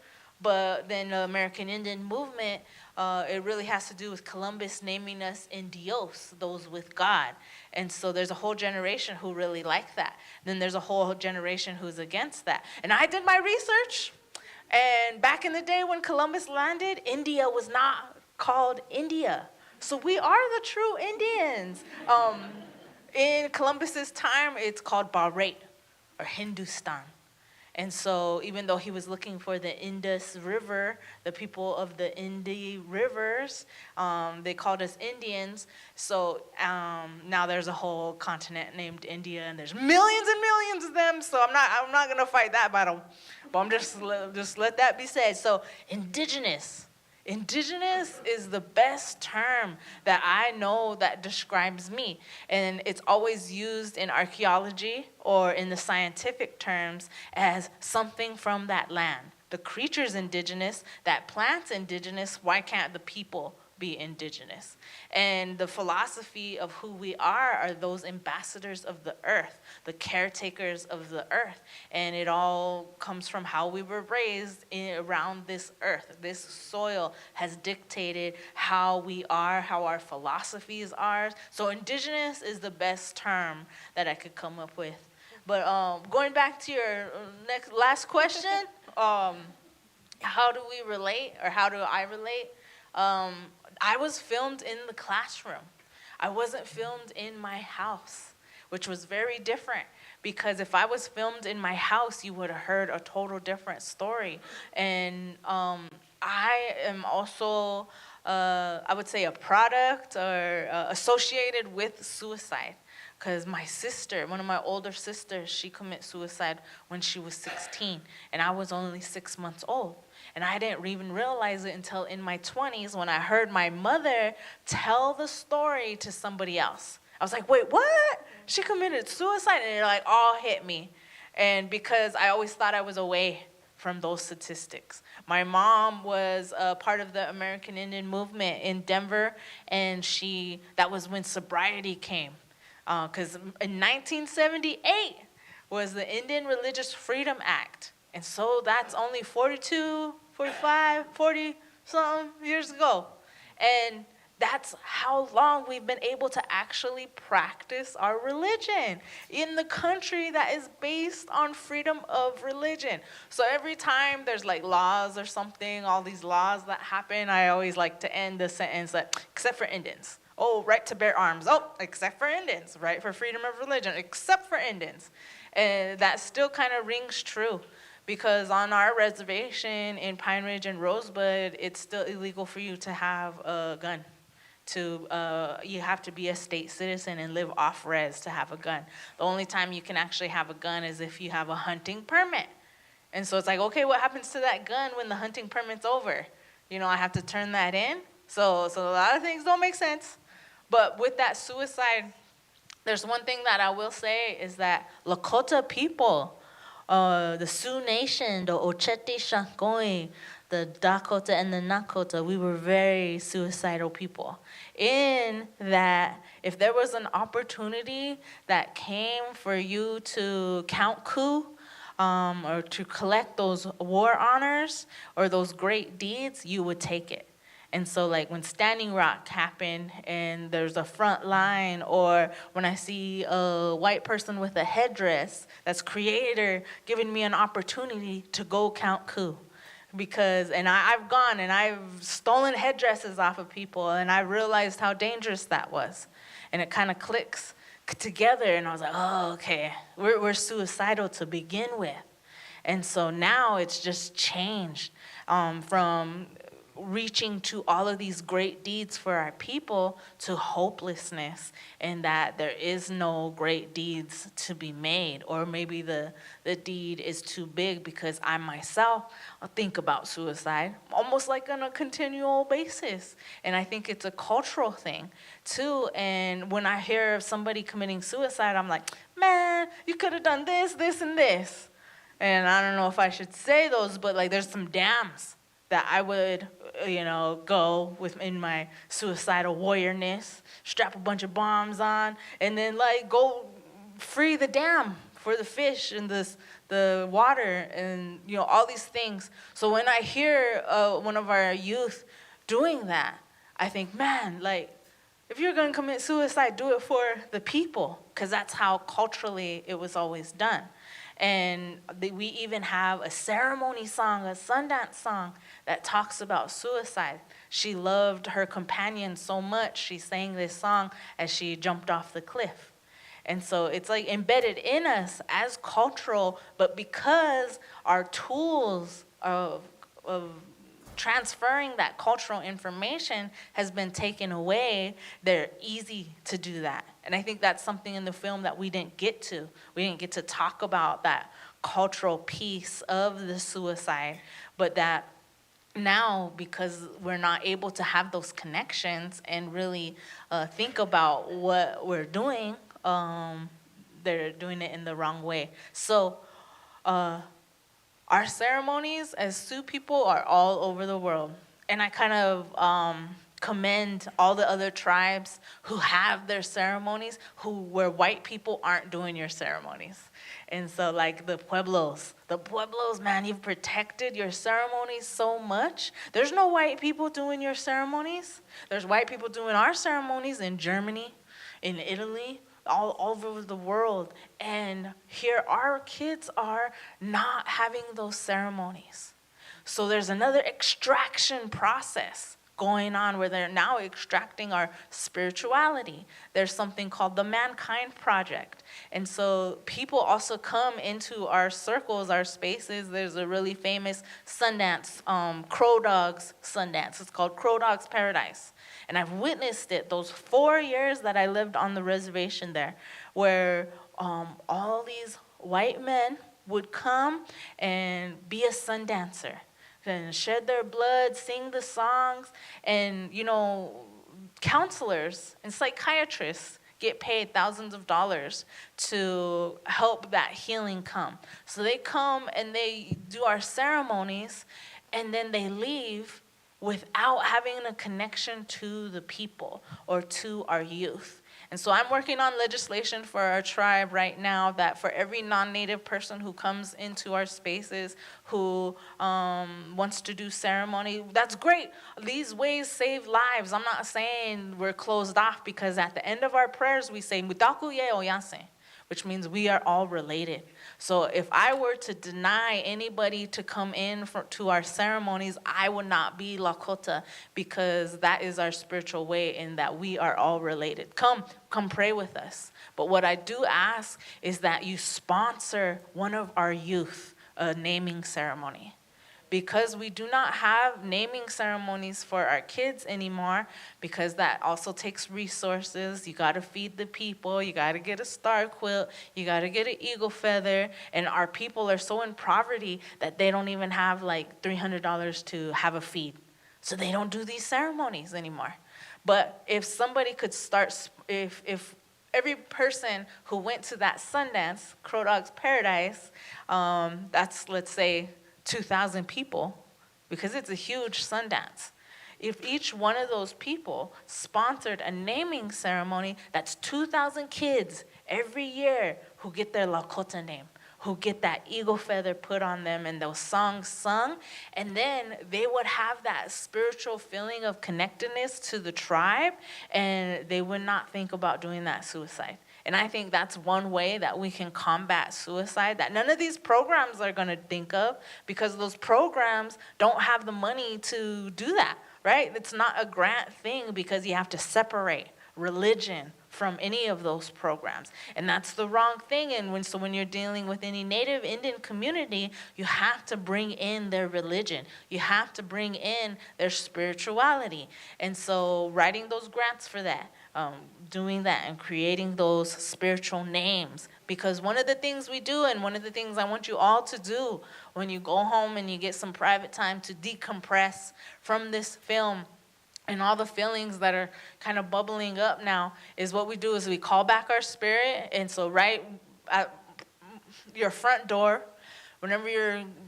But then the American Indian movement, it really has to do with Columbus naming us Indios, those with God. And so there's a whole generation who really like that. Then there's a whole generation who's against that. And I did my research. And back in the day when Columbus landed, India was not called India. So we are the true Indians. In Columbus's time, it's called Bharat or Hindustan. And so even though he was looking for the Indus River, the people of the Indi rivers, they called us Indians. So now there's a whole continent named India, and there's millions and millions of them. So I'm not gonna fight that battle, but I'm just let that be said. So indigenous is the best term that I know that describes me. And it's always used in archaeology or in the scientific terms as something from that land. The creature's indigenous, that plant's indigenous, why can't the people be indigenous? And the philosophy of who we are those ambassadors of the earth, the caretakers of the earth. And it all comes from how we were raised around this earth. This soil has dictated how we are, how our philosophies are. So indigenous is the best term that I could come up with. But going back to your last question, how do we relate, or how do I relate? I was filmed in the classroom. I wasn't filmed in my house, which was very different, because if I was filmed in my house, you would have heard a total different story. And I am also, I would say, a product or associated with suicide. Because my sister, one of my older sisters, she committed suicide when she was 16, and I was only 6 months old. And I didn't even realize it until in my 20s when I heard my mother tell the story to somebody else. I was like, wait, what? She committed suicide? And it like all hit me. And because I always thought I was away from those statistics. My mom was a part of the American Indian movement in Denver, and that was when sobriety came. Because in 1978 was the Indian Religious Freedom Act. And so that's only 42, 45, 40-something years ago. And that's how long we've been able to actually practice our religion in the country that is based on freedom of religion. So every time there's like laws or something, all these laws that happen, I always like to end the sentence like, except for Indians. Oh, right to bear arms. Oh, except for Indians. Right for freedom of religion, except for Indians. And that still kind of rings true. Because on our reservation in Pine Ridge and Rosebud, it's still illegal for you to have a gun. You have to be a state citizen and live off-res to have a gun. The only time you can actually have a gun is if you have a hunting permit. And so it's like, okay, what happens to that gun when the hunting permit's over? I have to turn that in? So a lot of things don't make sense. But with that suicide, there's one thing that I will say is that Lakota people, the Sioux Nation, the Ocheti Shankoi, the Dakota and the Nakota, we were very suicidal people. In that, if there was an opportunity that came for you to count coup, or to collect those war honors or those great deeds, you would take it. And so like when Standing Rock happened and there's a front line, or when I see a white person with a headdress, that's Creator giving me an opportunity to go count coup. And I've gone and I've stolen headdresses off of people, and I realized how dangerous that was. And it kind of clicks together, and I was like, oh, okay, we're suicidal to begin with. And so now it's just changed from reaching to all of these great deeds for our people to hopelessness, and that there is no great deeds to be made, or maybe the deed is too big, because I myself think about suicide almost like on a continual basis. And I think it's a cultural thing too. And when I hear of somebody committing suicide, I'm like, man, you could have done this, this, and this. And I don't know if I should say those, but like there's some dams that I would, go with in my suicidal warriorness, strap a bunch of bombs on, and then like go free the dam for the fish and the water and, you know, all these things. So when I hear one of our youth doing that, I think, man, like, if you're going to commit suicide, do it for the people, because that's how culturally it was always done. And we even have a ceremony song, a Sundance song, that talks about suicide. She loved her companion so much, she sang this song as she jumped off the cliff. And so it's like embedded in us as cultural, but because our tools of transferring that cultural information has been taken away, they're easy to do that. And I think that's something in the film that we didn't get to. We didn't get to talk about that cultural piece of the suicide, but that now, because we're not able to have those connections and really think about what we're doing, they're doing it in the wrong way. So our ceremonies as Sioux people are all over the world. And I kind of commend all the other tribes who have their ceremonies where white people aren't doing your ceremonies. And so like the Pueblos, man, you've protected your ceremonies so much. There's no white people doing your ceremonies. There's white people doing our ceremonies in Germany, in Italy, all over the world. And here our kids are not having those ceremonies. So there's another extraction process going on where they're now extracting our spirituality. There's something called the Mankind Project. And so people also come into our circles, our spaces. There's a really famous Sundance, Crow Dogs Sundance. It's called Crow Dogs Paradise. And I've witnessed it those 4 years that I lived on the reservation there, where all these white men would come and be a Sundancer and shed their blood, sing the songs, and, you know, counselors and psychiatrists get paid thousands of dollars to help that healing come. So they come and they do our ceremonies, and then they leave without having a connection to the people or to our youth. And so I'm working on legislation for our tribe right now that for every non-native person who comes into our spaces who wants to do ceremony, that's great. These ways save lives. I'm not saying we're closed off, because at the end of our prayers we say, "Mutaku ye oyase," which means we are all related. So if I were to deny anybody to come in to our ceremonies, I would not be Lakota, because that is our spiritual way in that we are all related. Come pray with us. But what I do ask is that you sponsor one of our youth a naming ceremony. Because we do not have naming ceremonies for our kids anymore, because that also takes resources. You got to feed the people. You got to get a star quilt. You got to get an eagle feather. And our people are so in poverty that they don't even have like $300 to have a feed. So they don't do these ceremonies anymore. But if somebody could start, if every person who went to that Sundance, Crow Dogs Paradise, that's, let's say, 2,000 people, because it's a huge Sundance. If each one of those people sponsored a naming ceremony, that's 2,000 kids every year who get their Lakota name, who get that eagle feather put on them and those songs sung, and then they would have that spiritual feeling of connectedness to the tribe, and they would not think about doing that suicide. And I think that's one way that we can combat suicide that none of these programs are going to think of, because those programs don't have the money to do that, right? It's not a grant thing, because you have to separate religion from any of those programs. And that's the wrong thing. And when you're dealing with any Native Indian community, you have to bring in their religion. You have to bring in their spirituality. And so writing those grants for that, doing that and creating those spiritual names. Because one of the things we do, and one of the things I want you all to do when you go home and you get some private time to decompress from this film and all the feelings that are kind of bubbling up now, is what we do is we call back our spirit. And so right at your front door,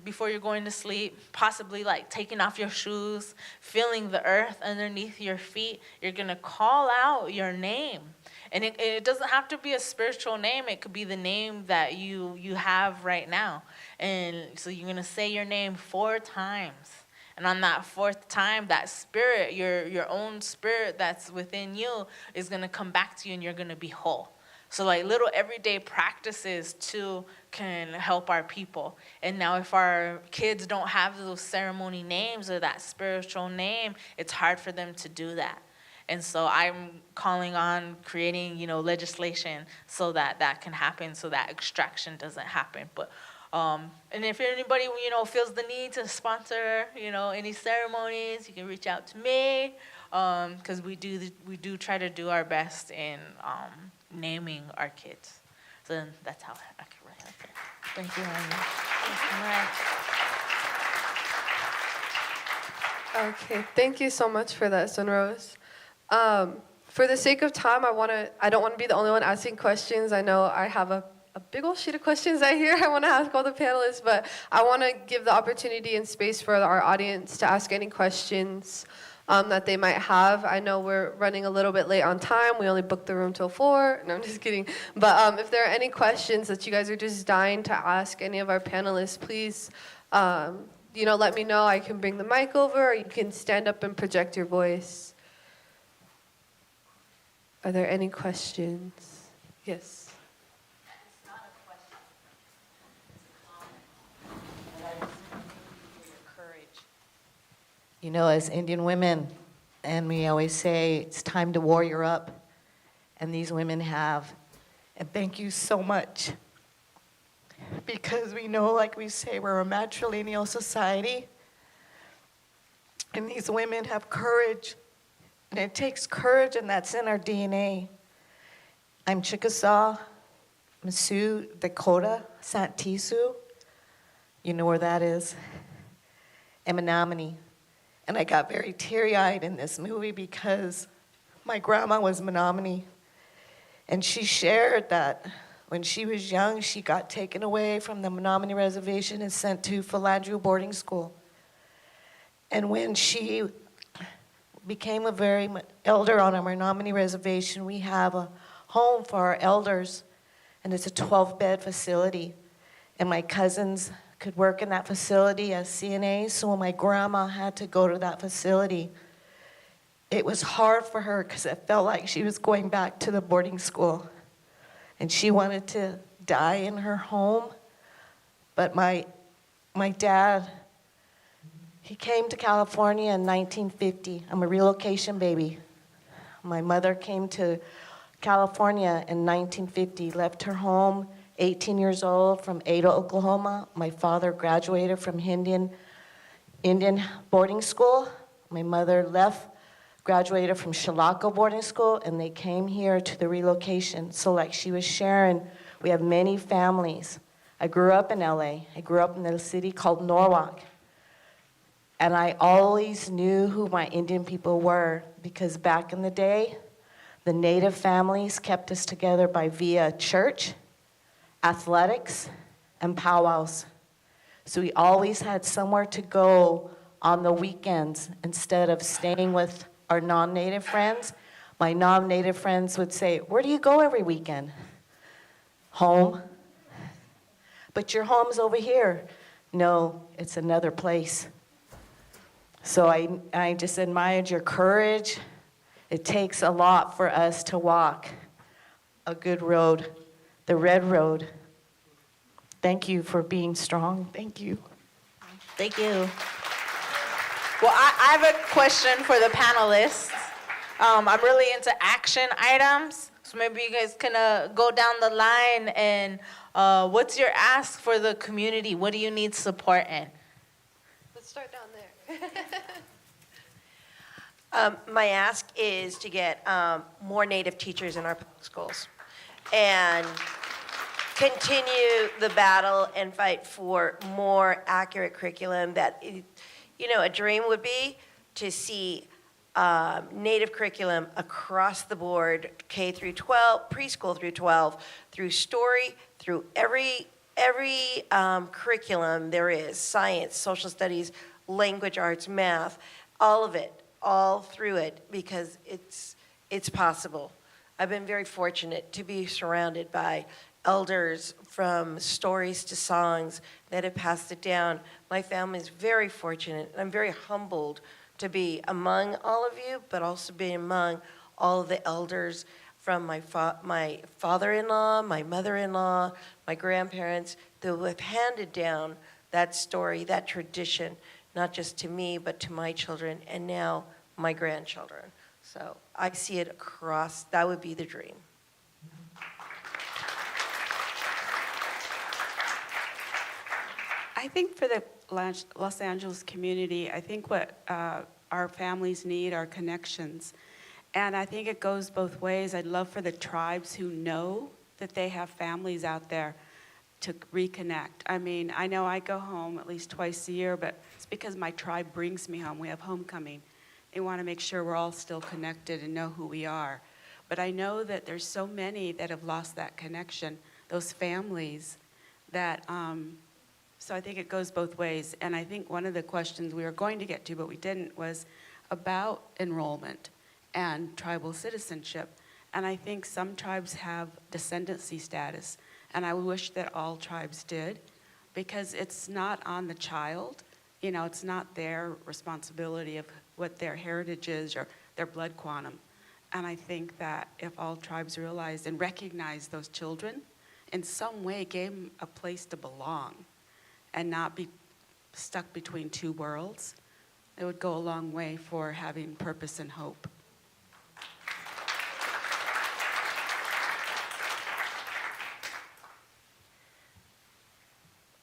before you're going to sleep, possibly like taking off your shoes, feeling the earth underneath your feet, you're gonna call out your name. And it doesn't have to be a spiritual name. It could be the name that you have right now. And so you're gonna say your name 4 times. And on that 4th time, that spirit, your own spirit that's within you is gonna come back to you and you're gonna be whole. So like little everyday practices too can help our people. And now if our kids don't have those ceremony names or that spiritual name, it's hard for them to do that. And so I'm calling on creating, legislation so that that can happen, so that extraction doesn't happen. But and if anybody, feels the need to sponsor, any ceremonies, you can reach out to me, because we do try to do our best in naming our kids. So then that's how I can write it. Thank you, Anya. Okay, thank you so much for that, Sunrose. For the sake of time, I don't want to be the only one asking questions. I know I have a big old sheet of questions I want to ask all the panelists, but I want to give the opportunity and space for our audience to ask any questions that they might have. I know we're running a little bit late on time. We only booked the room till 4. No, I'm just kidding. But if there are any questions that you guys are just dying to ask any of our panelists, please, let me know. I can bring the mic over, or you can stand up and project your voice. Are there any questions? Yes. It's not a question. It's a comment. And I just want to hear your courage. As Indian women, and we always say it's time to warrior up, and these women have. And thank you so much. Because we know, like we say, we're a matrilineal society, and these women have courage. And it takes courage, and that's in our DNA. I'm Chickasaw, Sioux, Dakota, Santisu. You know where that is? And Menominee. And I got very teary-eyed in this movie because my grandma was Menominee. And she shared that when she was young, she got taken away from the Menominee Reservation and sent to Philandrew boarding school. And when she became a very elder on our Menominee Reservation, we have a home for our elders, and it's a 12-bed facility. And my cousins could work in that facility as CNAs, so when my grandma had to go to that facility, it was hard for her because it felt like she was going back to the boarding school. And she wanted to die in her home. But my dad, he came to California in 1950. I'm a relocation baby. My mother came to California in 1950, left her home, 18 years old, from Ada, Oklahoma. My father graduated from Indian boarding school. My mother left, graduated from Chilocco boarding school, and they came here to the relocation. So like she was sharing, we have many families. I grew up in LA. I grew up in a city called Norwalk. And I always knew who my Indian people were because back in the day, the Native families kept us together via church, athletics, and powwows. So we always had somewhere to go on the weekends instead of staying with our non-Native friends. My non-Native friends would say, "Where do you go every weekend?" "Home." "But your home's over here." "No, it's another place." So I just admired your courage. It takes a lot for us to walk a good road, the red road. Thank you for being strong. Thank you. Thank you. Well, I have a question for the panelists. I'm really into action items, so maybe you guys can go down the line and what's your ask for the community? What do you need support in? Let's start down there. My ask is to get more Native teachers in our public schools and continue the battle and fight for more accurate curriculum that, a dream would be to see Native curriculum across the board, K through 12, preschool through 12, through story, through every every curriculum there is, science, social studies, language arts, math, all of it, all through it, because it's possible. I've been very fortunate to be surrounded by elders from stories to songs that have passed it down. My family is very fortunate. I'm very humbled to be among all of you, but also be among all of the elders from my father-in-law, my mother-in-law, my grandparents, that have handed down that story, that tradition, not just to me, but to my children, and now my grandchildren. So I see it across, that would be the dream. I think for the Los Angeles community, I think what our families need are connections. And I think it goes both ways. I'd love for the tribes who know that they have families out there to reconnect. I mean, I know I go home at least twice a year, but it's because my tribe brings me home. We have homecoming. They want to make sure we're all still connected and know who we are. But I know that there's so many that have lost that connection, those families that, so I think it goes both ways. And I think one of the questions we were going to get to, but we didn't, was about enrollment and tribal citizenship. And I think some tribes have descendancy status, and I wish that all tribes did, because it's not on the child. You know, it's not their responsibility of what their heritage is or their blood quantum. And I think that if all tribes realized and recognized those children, in some way gave them a place to belong and not be stuck between two worlds, it would go a long way for having purpose and hope.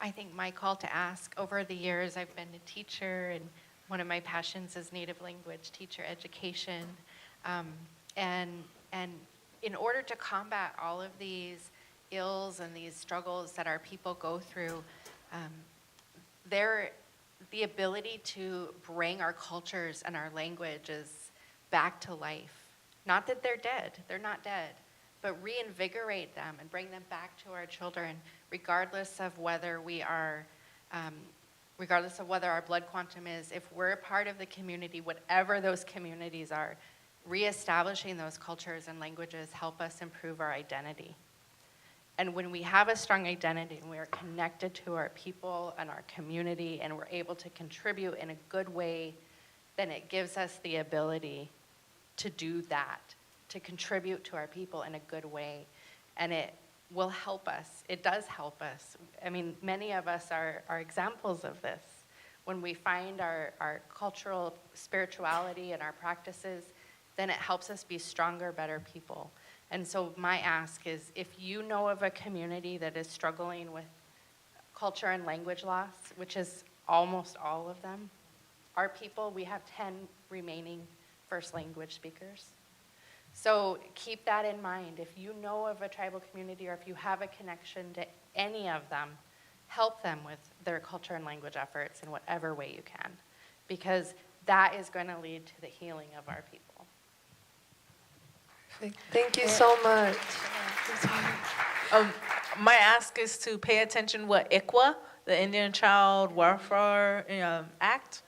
I think my call to ask, over the years I've been a teacher, and one of my passions is native language teacher education. And in order to combat all of these ills and these struggles that our people go through, the ability to bring our cultures and our languages back to life. Not that they're dead, they're not dead, but reinvigorate them and bring them back to our children, regardless of whether we are, regardless of whether our blood quantum is, if we're a part of the community, whatever those communities are, reestablishing those cultures and languages help us improve our identity. And when we have a strong identity and we are connected to our people and our community and we're able to contribute in a good way, then it gives us the ability to do that, to contribute to our people in a good way. And it will help us. It does help us. I mean, many of us are examples of this. When we find our cultural spirituality and our practices, then it helps us be stronger, better people. And so my ask is, if you know of a community that is struggling with culture and language loss, which is almost all of them, our people, we have 10 remaining first language speakers. So keep that in mind. If you know of a tribal community or if you have a connection to any of them, help them with their culture and language efforts in whatever way you can, because that is going to lead to the healing of our people. Thank you so much. My ask is to pay attention what ICWA, the Indian Child Welfare Act,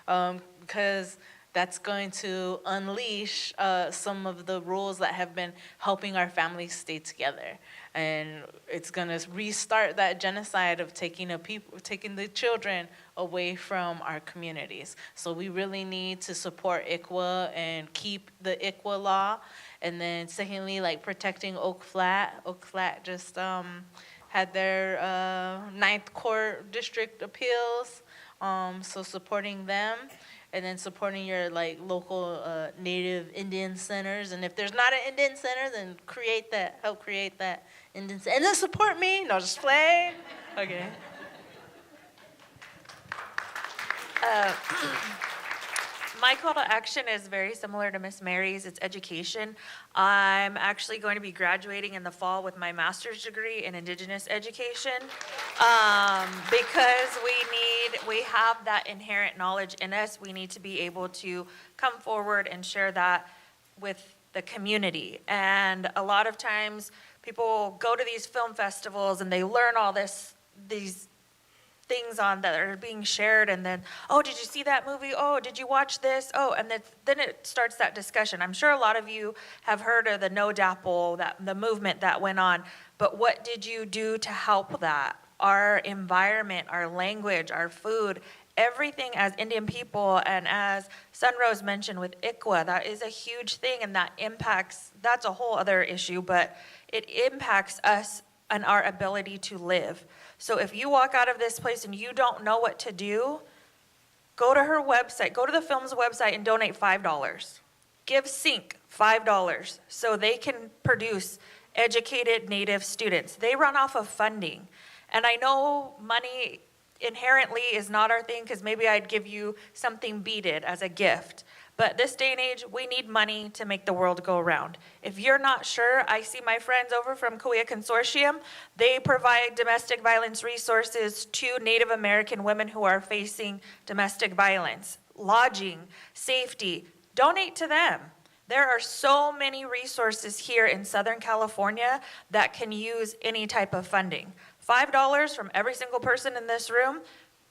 because that's going to unleash some of the rules that have been helping our families stay together. And it's going to restart that genocide of taking the children away from our communities. So we really need to support ICWA and keep the ICWA law. And then secondly, like protecting Oak Flat. Oak Flat just had their Ninth Court District Appeals, so supporting them. And then supporting your like local Native Indian centers. And if there's not an Indian center, then help create that Indian center. And then support me, no, just playing. Okay. My call to action is very similar to Miss Mary's. It's education. I'm actually going to be graduating in the fall with my master's degree in Indigenous education, because we have that inherent knowledge in us. We need to be able to come forward and share that with the community. And a lot of times People go to these film festivals and they learn all these things on that are being shared, and then, oh, did you see that movie? Oh, did you watch this? Oh, and then it starts that discussion. I'm sure a lot of you have heard of the No Dapple, the movement that went on, but what did you do to help that? Our environment, our language, our food, everything as Indian people, and as Sunrose mentioned with ICWA, that is a huge thing, and that's a whole other issue, but it impacts us and our ability to live. So if you walk out of this place and you don't know what to do, go to her website, go to the film's website and donate $5. Give Sync $5 so they can produce educated Native students. They run off of funding. And I know money inherently is not our thing, because maybe I'd give you something beaded as a gift. But this day and age, we need money to make the world go around. If you're not sure, I see my friends over from Kuya Consortium. They provide domestic violence resources to Native American women who are facing domestic violence, lodging, safety. Donate to them. There are so many resources here in Southern California that can use any type of funding. $5 from every single person in this room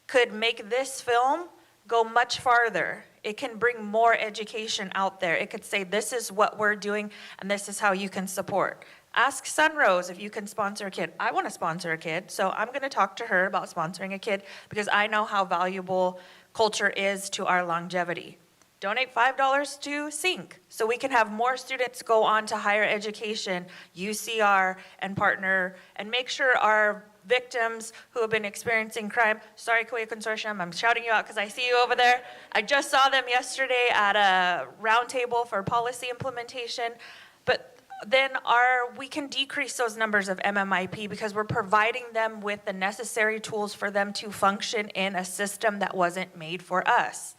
could make this film go much farther. It can bring more education out there. It could say, this is what we're doing, and this is how you can support. Ask Sunrose if you can sponsor a kid. I want to sponsor a kid, so I'm going to talk to her about sponsoring a kid, because I know how valuable culture is to our longevity. Donate $5 to Sync so we can have more students go on to higher education, UCR, and partner, and make sure our victims who have been experiencing crime, sorry, Kuya Consortium, I'm shouting you out because I see you over there. I just saw them yesterday at a roundtable for policy implementation, but then we can decrease those numbers of MMIP because we're providing them with the necessary tools for them to function in a system that wasn't made for us.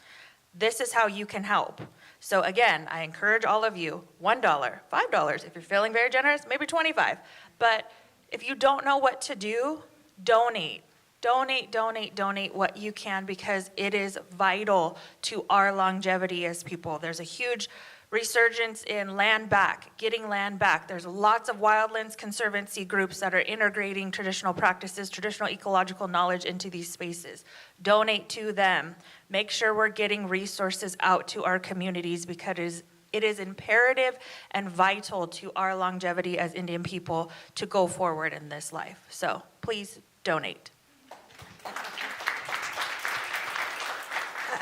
This is how you can help. So again, I encourage all of you, $1, $5. If you're feeling very generous, maybe $25. But if you don't know what to do, donate. Donate what you can, because it is vital to our longevity as people. There's a huge resurgence in land back, getting land back. There's lots of wildlands conservancy groups that are integrating traditional practices, traditional ecological knowledge into these spaces. Donate to them. Make sure we're getting resources out to our communities, because it is imperative and vital to our longevity as Indian people to go forward in this life. So please donate.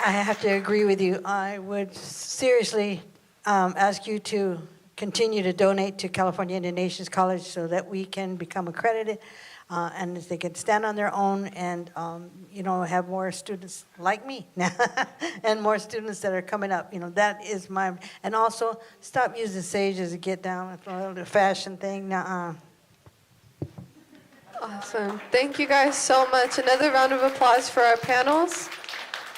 I have to agree with you. I would seriously ask you to continue to donate to California Indian Nations College so that we can become accredited and they can stand on their own and, have more students like me and more students that are coming up. That is and also stop using sage as a get down, a fashion thing. Awesome. Thank you guys so much. Another round of applause for our panels.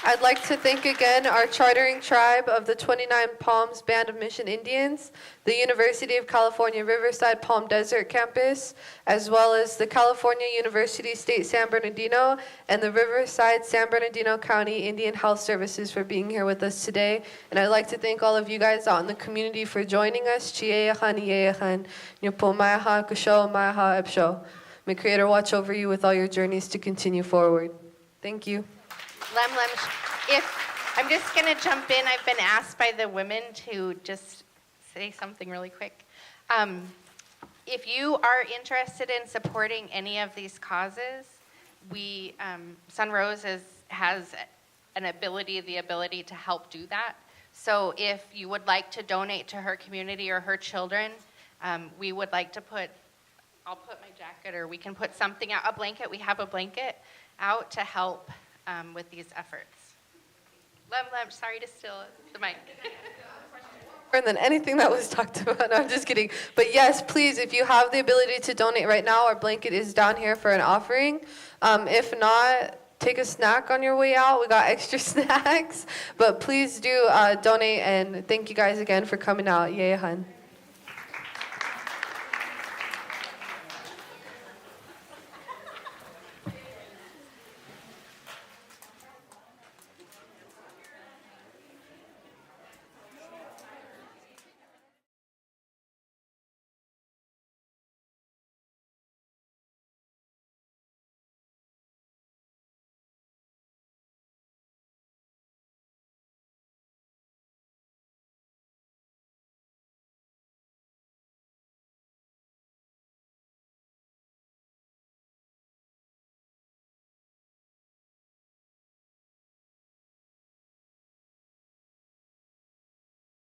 I'd like to thank again our chartering tribe of the 29 Palms Band of Mission Indians, the University of California Riverside Palm Desert campus, as well as the California University State San Bernardino and the Riverside San Bernardino County Indian Health Services for being here with us today. And I'd like to thank all of you guys out in the community for joining us. May Creator watch over you with all your journeys to continue forward. Thank you. Lem, if I'm just going to jump in. I've been asked by the women to just say something really quick. If you are interested in supporting any of these causes, Sunrose has the ability to help do that. So if you would like to donate to her community or her children, we would like to I'll put my jacket, or we can put something out, a blanket. We have a blanket out to help with these efforts. Lem, sorry to steal the mic. More than anything that was talked about. No, I'm just kidding. But yes, please, if you have the ability to donate right now, our blanket is down here for an offering. If not, take a snack on your way out. We got extra snacks. But please do donate, and thank you guys again for coming out. Yay, hun.